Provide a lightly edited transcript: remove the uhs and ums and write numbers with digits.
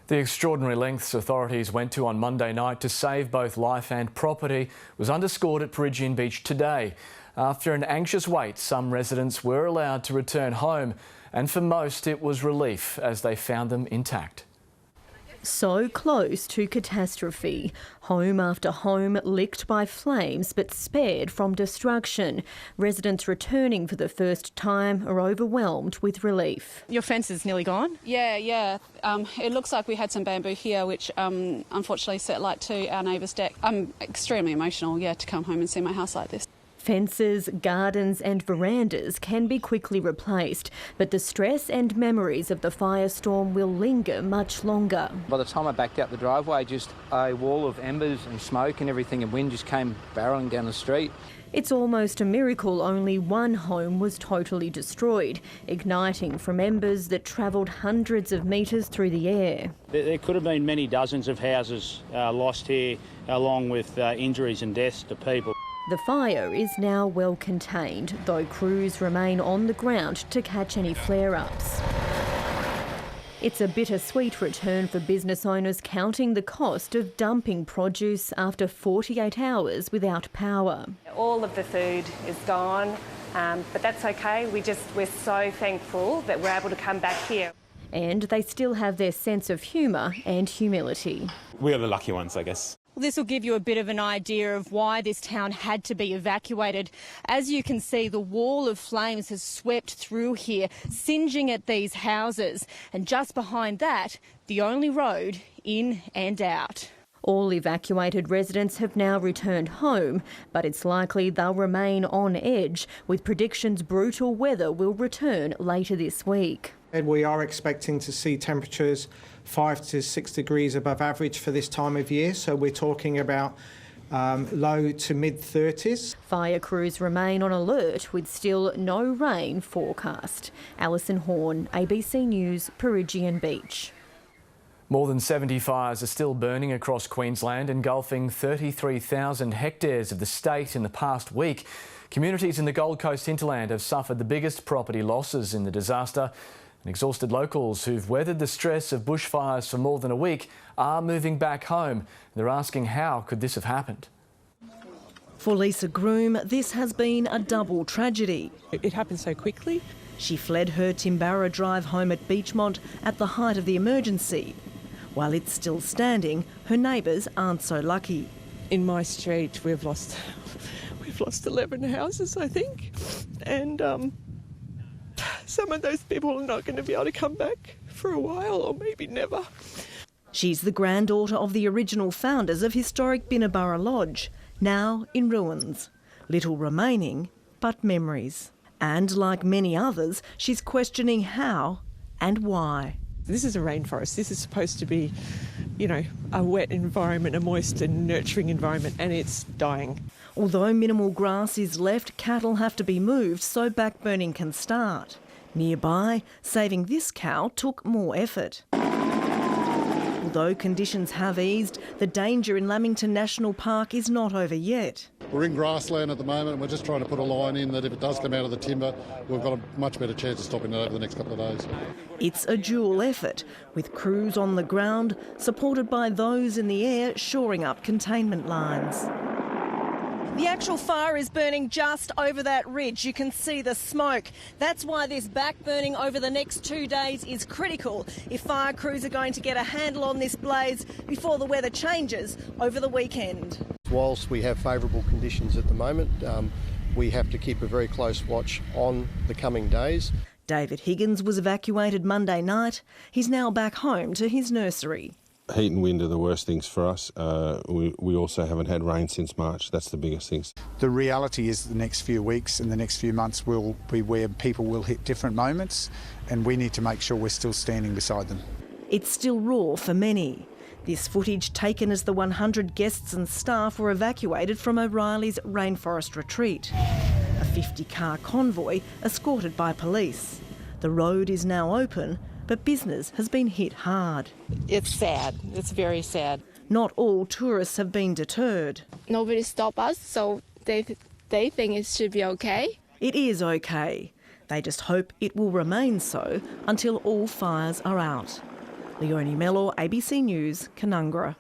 The extraordinary lengths authorities went to on Monday night to save both life and property was underscored at Peregian Beach today. After an anxious wait, some residents were allowed to return home, and for most it was relief as they found them intact. So close to catastrophe. Home after home licked by flames but spared from destruction. Residents returning for the first time are overwhelmed with relief. Your fence is nearly gone? Yeah. It looks like we had some bamboo here which unfortunately set light to our neighbour's deck. I'm extremely emotional, to come home and see my house like this. Fences, gardens and verandas can be quickly replaced, but the stress and memories of the firestorm will linger much longer. By the time I backed out the driveway, just a wall of embers and smoke and everything, and wind just came barrelling down the street. It's almost a miracle only one home was totally destroyed, igniting from embers that travelled hundreds of metres through the air. There could have been many dozens of houses lost here, along with injuries and deaths to people. The fire is now well contained, though crews remain on the ground to catch any flare-ups. It's a bittersweet return for business owners counting the cost of dumping produce after 48 hours without power. All of the food is gone, but that's okay. We're so thankful that we're able to come back here. And they still have their sense of humour and humility. We are the lucky ones, I guess. Well, this will give you a bit of an idea of why this town had to be evacuated. As you can see, the wall of flames has swept through here, singeing at these houses. And just behind that, the only road in and out. All evacuated residents have now returned home, but it's likely they'll remain on edge, with predictions brutal weather will return later this week. We are expecting to see temperatures 5 to 6 degrees above average for this time of year, so we're talking about low to mid-30s. Fire crews remain on alert with still no rain forecast. Allyson Horn, ABC News, Peregian Beach. More than 70 fires are still burning across Queensland, engulfing 33,000 hectares of the state in the past week. Communities in the Gold Coast Hinterland have suffered the biggest property losses in the disaster. And exhausted locals who've weathered the stress of bushfires for more than a week are moving back home. They're asking how could this have happened? For Lisa Groom, this has been a double tragedy. It happened so quickly. She fled her Timbarra drive home at Beachmont at the height of the emergency. While it's still standing, her neighbours aren't so lucky. In my street, we've lost 11 houses, I think, and some of those people are not going to be able to come back for a while, or maybe never. She's the granddaughter of the original founders of historic Binnaburra Lodge, now in ruins. Little remaining, but memories. And like many others, she's questioning how and why. This is a rainforest. This is supposed to be, a wet environment, a moist and nurturing environment, and it's dying. Although minimal grass is left, cattle have to be moved so backburning can start. Nearby, saving this cow took more effort. Although conditions have eased, the danger in Lamington National Park is not over yet. We're in grassland at the moment, and we're just trying to put a line in that if it does come out of the timber, we've got a much better chance of stopping it over the next couple of days. It's a dual effort, with crews on the ground, supported by those in the air shoring up containment lines. The actual fire is burning just over that ridge. You can see the smoke. That's why this back burning over the next 2 days is critical if fire crews are going to get a handle on this blaze before the weather changes over the weekend. Whilst we have favourable conditions at the moment, we have to keep a very close watch on the coming days. David Higgins was evacuated Monday night. He's now back home to his nursery. Heat and wind are the worst things for us. We also haven't had rain since March. That's the biggest things. The reality is the next few weeks and the next few months will be where people will hit different moments, and we need to make sure we're still standing beside them. It's still raw for many. This footage taken as the 100 guests and staff were evacuated from O'Reilly's rainforest retreat. A 50-car convoy escorted by police. The road is now open, but business has been hit hard. It's sad. It's very sad. Not all tourists have been deterred. Nobody stopped us, so they think it should be okay. It is okay. They just hope it will remain so until all fires are out. Leonie, Mellor, ABC News, Canungra.